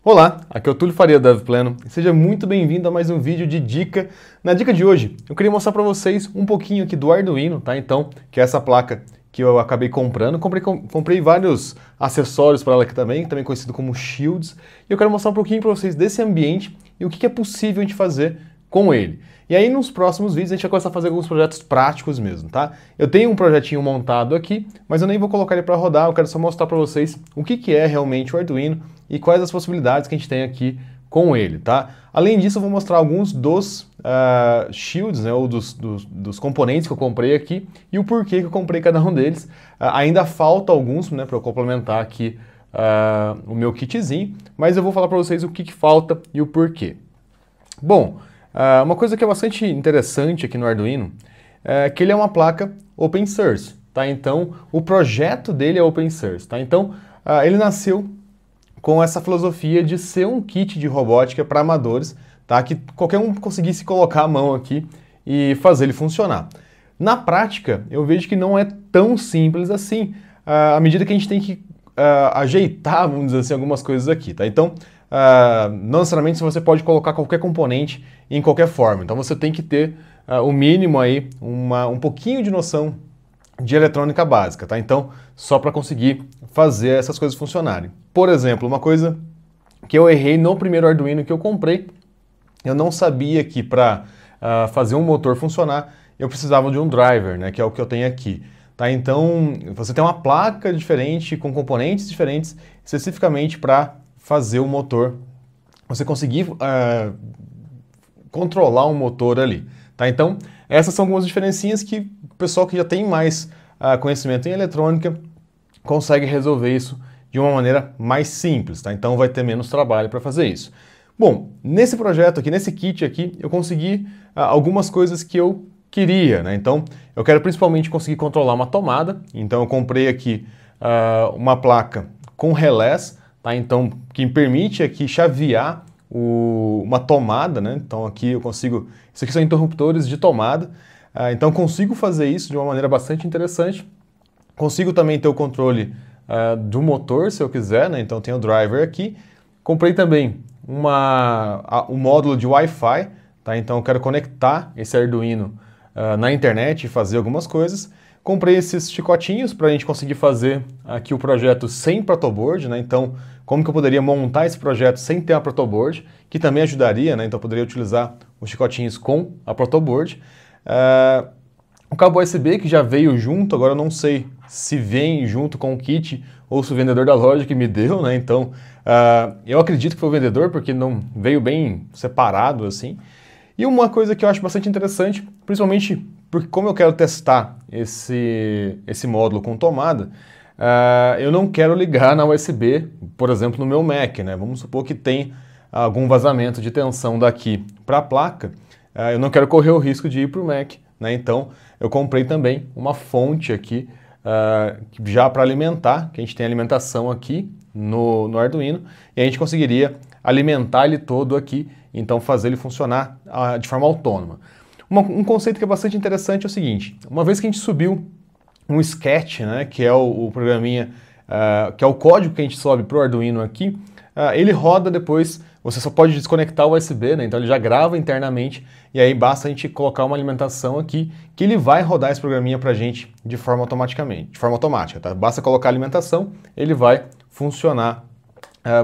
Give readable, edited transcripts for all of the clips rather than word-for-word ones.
Olá, aqui é o Túlio Faria da DevPleno e seja muito bem-vindo a mais um vídeo de dica. Na dica de hoje, eu queria mostrar para vocês um pouquinho aqui do Arduino, tá? Então, que é essa placa que eu acabei comprando. Comprei vários acessórios para ela aqui também conhecido como shields. E eu quero mostrar um pouquinho para vocês desse ambiente e o que é possível a gente fazer com ele. E aí nos próximos vídeos a gente vai começar a fazer alguns projetos práticos mesmo, tá? Eu tenho um projetinho montado aqui, mas eu nem vou colocar ele para rodar, eu quero só mostrar para vocês o que é realmente o Arduino e quais as possibilidades que a gente tem aqui com ele, tá? Além disso, eu vou mostrar alguns dos shields, né, ou dos componentes que eu comprei aqui e o porquê que eu comprei cada um deles. Ainda falta alguns, né, para eu complementar aqui o meu kitzinho, mas eu vou falar para vocês o que falta e o porquê. Bom, uma coisa que é bastante interessante aqui no Arduino é que ele é uma placa open source, tá? Então, o projeto dele é open source, tá? Então, ele nasceu com essa filosofia de ser um kit de robótica para amadores, tá? Que qualquer um conseguisse colocar a mão aqui e fazer ele funcionar. Na prática, eu vejo que não é tão simples assim, à medida que a gente tem que ajeitar, vamos dizer assim, algumas coisas aqui, tá? Então, não necessariamente você pode colocar qualquer componente em qualquer forma. Então você tem que ter o mínimo aí, um pouquinho de noção de eletrônica básica, tá? Então, só para conseguir fazer essas coisas funcionarem. Por exemplo, uma coisa que eu errei no primeiro Arduino que eu comprei, eu não sabia que para fazer um motor funcionar, eu precisava de um driver, né? Que é o que eu tenho aqui. Tá? Então, você tem uma placa diferente, com componentes diferentes, especificamente para fazer o motor, você conseguir controlar um motor ali. Tá? Então, essas são algumas diferencinhas que o pessoal que já tem mais conhecimento em eletrônica consegue resolver isso de uma maneira mais simples. Tá? Então, vai ter menos trabalho para fazer isso. Bom, nesse projeto aqui, nesse kit aqui, eu consegui algumas coisas que eu queria, né? Então, eu quero principalmente conseguir controlar uma tomada. Então, eu comprei aqui uma placa com relés, tá? Então, que me permite aqui chavear uma tomada, né? Então, aqui eu consigo... Isso aqui são interruptores de tomada. Então, consigo fazer isso de uma maneira bastante interessante. Consigo também ter o controle do motor, se eu quiser, né? Então, tem o driver aqui. Comprei também um módulo de Wi-Fi, tá? Então, eu quero conectar esse Arduino na internet e fazer algumas coisas. Comprei esses chicotinhos para a gente conseguir fazer aqui o projeto sem protoboard, né? Então, como que eu poderia montar esse projeto sem ter a protoboard, que também ajudaria, né? Então, eu poderia utilizar os chicotinhos com a protoboard. O cabo USB que já veio junto, agora eu não sei se vem junto com o kit ou se o vendedor da loja que me deu, né? Então, eu acredito que foi o vendedor, porque não veio bem separado assim. E uma coisa que eu acho bastante interessante, principalmente porque como eu quero testar esse módulo com tomada, eu não quero ligar na USB, por exemplo, no meu Mac, né? Vamos supor que tem algum vazamento de tensão daqui para a placa, eu não quero correr o risco de ir para o Mac, né? Então, eu comprei também uma fonte aqui já para alimentar, que a gente tem alimentação aqui no Arduino, e a gente conseguiria alimentar ele todo aqui, então fazer ele funcionar de forma autônoma. Um conceito que é bastante interessante é o seguinte: uma vez que a gente subiu um sketch, né, que é o programinha, que é o código que a gente sobe para o Arduino aqui, ele roda depois, você só pode desconectar o USB, né, então ele já grava internamente, e aí basta a gente colocar uma alimentação aqui, que ele vai rodar esse programinha para a gente de forma automática, tá? Basta colocar a alimentação, ele vai funcionar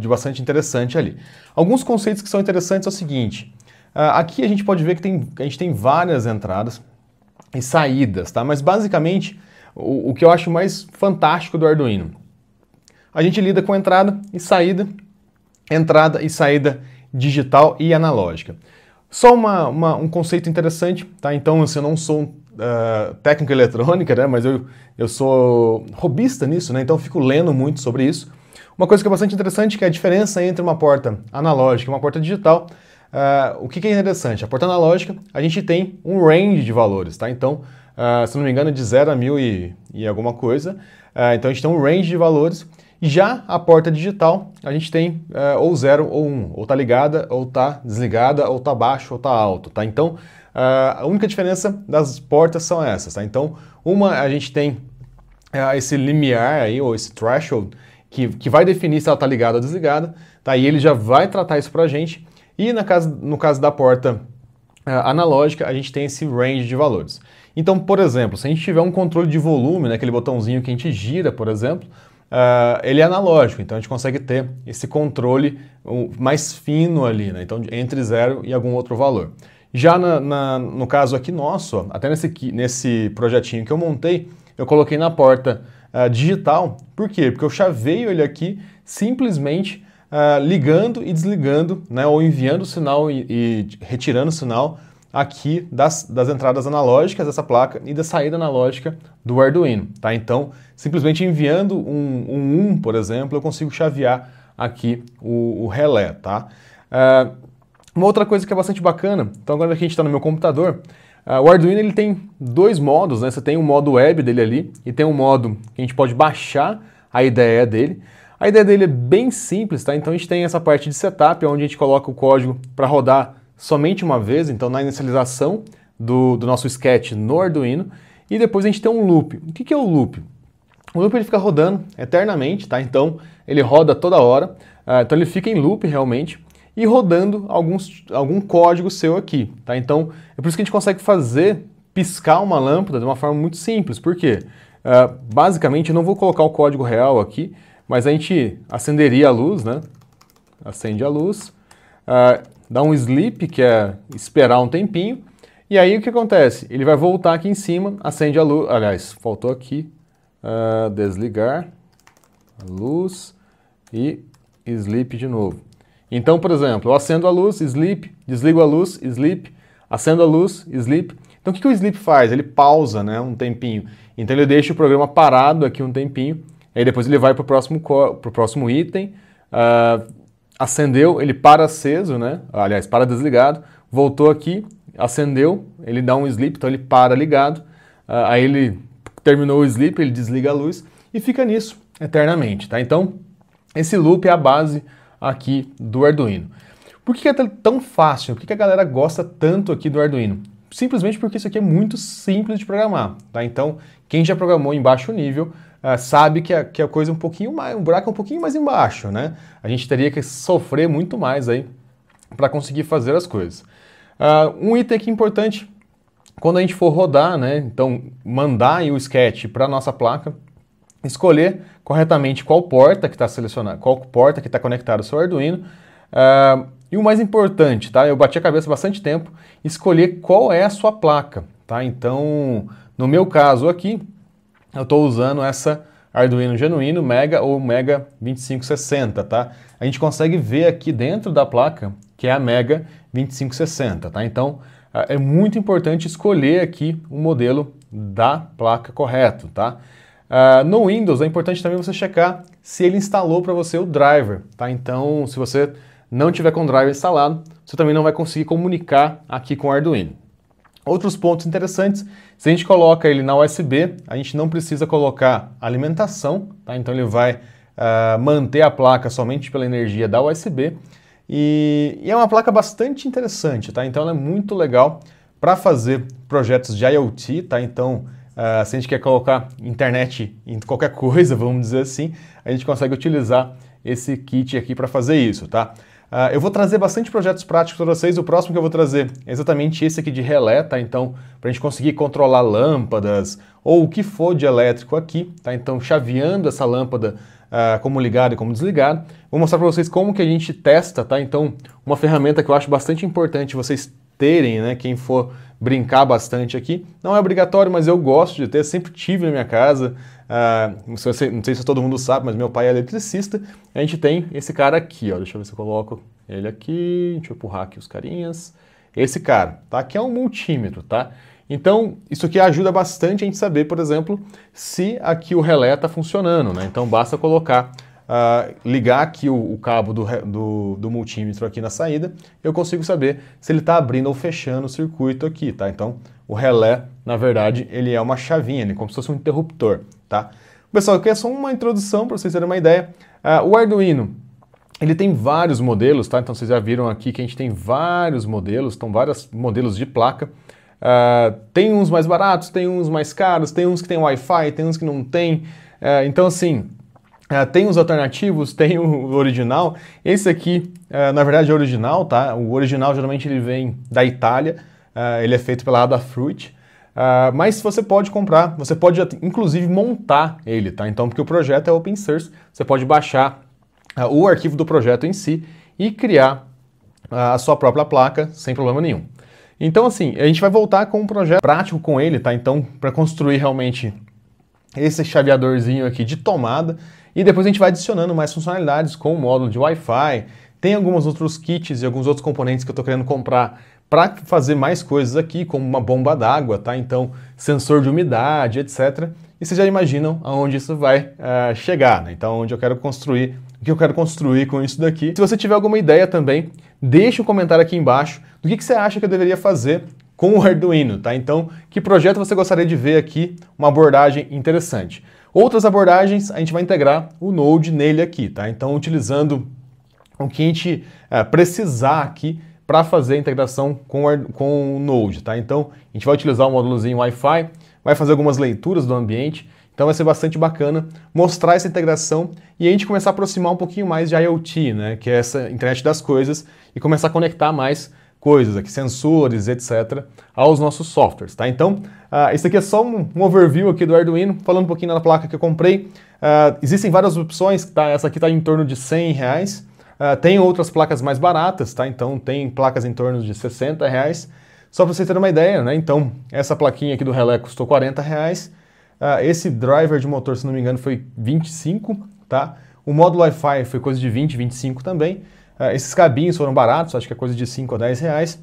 de bastante interessante ali. Alguns conceitos que são interessantes é o seguinte: aqui a gente pode ver que a gente tem várias entradas e saídas, tá? Mas basicamente o que eu acho mais fantástico do Arduino, a gente lida com entrada e saída digital e analógica. Só um conceito interessante, tá? Então, eu não sou técnico em eletrônica, né? Mas eu sou hobbyista nisso, né? Então eu fico lendo muito sobre isso. Uma coisa que é bastante interessante é a diferença entre uma porta analógica e uma porta digital. O que é interessante? A porta analógica, a gente tem um range de valores, tá? Então, se não me engano, é de 0 a 1000 e alguma coisa. Então, a gente tem um range de valores. Já a porta digital, a gente tem ou 0 ou 1. Ou tá ligada, ou tá desligada, ou tá baixo, ou tá alto, tá? Então, a única diferença das portas são essas, tá? Então, a gente tem esse limiar aí, ou esse threshold, que vai definir se ela está ligada ou desligada, tá? E ele já vai tratar isso para a gente. E no caso da porta analógica, a gente tem esse range de valores. Então, por exemplo, se a gente tiver um controle de volume, né, aquele botãozinho que a gente gira, por exemplo, ele é analógico, então a gente consegue ter esse controle mais fino ali, né? Então entre 0 e algum outro valor. Já no caso aqui nosso, ó, até nesse projetinho que eu montei, eu coloquei na porta digital. Por quê? Porque eu chaveio ele aqui simplesmente ligando e desligando, né, ou enviando o sinal e retirando o sinal aqui das entradas analógicas dessa placa e da saída analógica do Arduino, tá? Então, simplesmente enviando um 1, por exemplo, eu consigo chavear aqui o relé, tá? Uma outra coisa que é bastante bacana, então agora que a gente está no meu computador, o Arduino ele tem dois modos, né? Você tem o modo web dele ali e tem um modo que a gente pode baixar a IDE dele. A ideia dele é bem simples, tá? Então a gente tem essa parte de setup, onde a gente coloca o código para rodar somente uma vez, então na inicialização do nosso sketch no Arduino, e depois a gente tem um loop. O que é o loop? O loop ele fica rodando eternamente, tá? Então ele roda toda hora, então ele fica em loop realmente, e rodando algum código seu aqui, tá? Então é por isso que a gente consegue fazer piscar uma lâmpada de uma forma muito simples. Por quê? Basicamente eu não vou colocar o código real aqui, mas a gente acenderia a luz, né? Acende a luz, dá um sleep, que é esperar um tempinho, e aí o que acontece? Ele vai voltar aqui em cima, acende a luz, aliás, faltou aqui, desligar a luz e sleep de novo. Então, por exemplo, eu acendo a luz, sleep, desligo a luz, sleep, acendo a luz, sleep. Então o que o sleep faz? Ele pausa, né, um tempinho. Então ele deixa o programa parado aqui um tempinho, aí depois ele vai para o próximo item, acendeu, ele para aceso, né? Aliás, para desligado, voltou aqui, acendeu, ele dá um sleep, então ele para ligado, aí ele terminou o sleep, ele desliga a luz e fica nisso eternamente, tá? Então, esse loop é a base aqui do Arduino. Por que é tão fácil? Por que a galera gosta tanto aqui do Arduino? Simplesmente porque isso aqui é muito simples de programar, tá? Então, quem já programou em baixo nível sabe que a coisa é um pouquinho mais, o buraco é um pouquinho mais embaixo, né? A gente teria que sofrer muito mais aí para conseguir fazer as coisas. Um item aqui importante, quando a gente for rodar, né? Então, mandar aí o sketch para a nossa placa, escolher corretamente qual porta que está selecionada, qual porta que está conectada ao seu Arduino. E o mais importante, tá? Eu bati a cabeça bastante tempo, escolher qual é a sua placa, tá? Então, no meu caso aqui, eu estou usando essa Arduino Genuino Mega ou Mega 2560, tá? A gente consegue ver aqui dentro da placa que é a Mega 2560, tá? Então, é muito importante escolher aqui o modelo da placa correto, tá? No Windows é importante também você checar se ele instalou para você o driver, tá? Então, se você não tiver com o driver instalado, você também não vai conseguir comunicar aqui com o Arduino. Outros pontos interessantes, se a gente coloca ele na USB, a gente não precisa colocar alimentação, tá? Então ele vai manter a placa somente pela energia da USB e é uma placa bastante interessante, tá? Então ela é muito legal para fazer projetos de IoT, tá? Então se a gente quer colocar internet em qualquer coisa, vamos dizer assim, a gente consegue utilizar esse kit aqui para fazer isso, tá? Eu vou trazer bastante projetos práticos para vocês. O próximo que eu vou trazer é exatamente esse aqui de relé, tá? Então, para a gente conseguir controlar lâmpadas ou o que for de elétrico aqui, tá? Então, chaveando essa lâmpada como ligado e como desligado. Vou mostrar para vocês como que a gente testa, tá? Então, uma ferramenta que eu acho bastante importante vocês terem, né? Quem for brincar bastante aqui. Não é obrigatório, mas eu gosto de ter, sempre tive na minha casa. Não sei se todo mundo sabe, mas meu pai é eletricista. A gente tem esse cara aqui, ó. Deixa eu ver se eu coloco ele aqui. Deixa eu empurrar aqui os carinhas. Esse cara, tá? Que é um multímetro, tá? Então, isso aqui ajuda bastante a gente saber, por exemplo, se aqui o relé está funcionando, né? Então, basta colocar, ligar aqui o cabo do multímetro aqui na saída, eu consigo saber se ele está abrindo ou fechando o circuito aqui, tá? Então, o relé, na verdade, ele é uma chavinha, ele é como se fosse um interruptor, tá? Pessoal, aqui é só uma introdução para vocês terem uma ideia. O Arduino, ele tem vários modelos, tá? Então, vocês já viram aqui que a gente tem vários modelos, então vários modelos de placa. Tem uns mais baratos, tem uns mais caros, tem uns que tem Wi-Fi, tem uns que não tem. Então, assim, Tem os alternativos, tem o original. Esse aqui, na verdade, é o original, tá? O original geralmente ele vem da Itália, ele é feito pela Adafruit. Mas você pode comprar, você pode inclusive montar ele, tá? Então, porque o projeto é open source, você pode baixar o arquivo do projeto em si e criar a sua própria placa sem problema nenhum. Então, assim, a gente vai voltar com um projeto prático com ele, tá? Então, para construir realmente esse chaveadorzinho aqui de tomada, e depois a gente vai adicionando mais funcionalidades com o módulo de Wi-Fi. Tem alguns outros kits e alguns outros componentes que eu estou querendo comprar para fazer mais coisas aqui, como uma bomba d'água, tá? Então, sensor de umidade, etc. E vocês já imaginam aonde isso vai chegar, né? Então, onde eu quero construir, o que eu quero construir com isso daqui. Se você tiver alguma ideia também, deixe um comentário aqui embaixo do que você acha que eu deveria fazer com o Arduino, tá? Então, que projeto você gostaria de ver aqui, uma abordagem interessante. Outras abordagens, a gente vai integrar o Node nele aqui, tá? Então, utilizando o que a gente precisar aqui para fazer a integração com o Node, tá? Então, a gente vai utilizar o módulozinho Wi-Fi, vai fazer algumas leituras do ambiente, então vai ser bastante bacana mostrar essa integração e a gente começar a aproximar um pouquinho mais de IoT, né? Que é essa internet das coisas, e começar a conectar mais coisas aqui, sensores, etc., aos nossos softwares, tá? Então, esse aqui é só um overview aqui do Arduino, falando um pouquinho da placa que eu comprei. Existem várias opções, tá? Essa aqui está em torno de R$100. Tem outras placas mais baratas, tá? Então, tem placas em torno de R$60. Só para vocês terem uma ideia, né? Então, essa plaquinha aqui do relé custou R$40. Esse driver de motor, se não me engano, foi 25, tá? O módulo Wi-Fi foi coisa de 20, 25 também. Esses cabinhos foram baratos, acho que é coisa de 5 a 10 reais.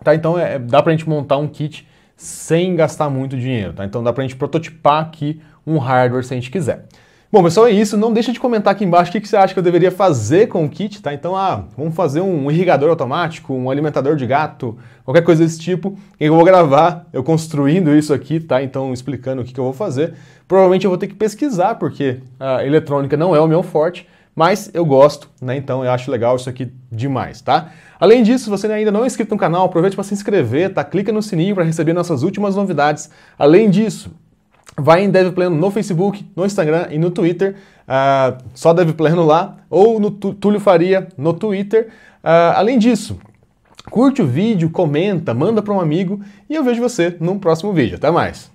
Tá, então dá pra gente montar um kit sem gastar muito dinheiro, tá? Então dá pra gente prototipar aqui um hardware se a gente quiser. Bom, pessoal, é isso. Não deixa de comentar aqui embaixo o que você acha que eu deveria fazer com o kit, tá? Então, vamos fazer um irrigador automático, um alimentador de gato, qualquer coisa desse tipo. Eu vou gravar eu construindo isso aqui, tá? Então, explicando o que eu vou fazer. Provavelmente eu vou ter que pesquisar, porque a eletrônica não é o meu forte, mas eu gosto, né? Então eu acho legal isso aqui demais, tá? Além disso, se você ainda não é inscrito no canal, aproveite para se inscrever, tá? Clica no sininho para receber nossas últimas novidades. Além disso, vai em DevPleno no Facebook, no Instagram e no Twitter, só DevPleno lá, ou no Túlio Faria no Twitter. Além disso, curte o vídeo, comenta, manda para um amigo e eu vejo você no próximo vídeo. Até mais!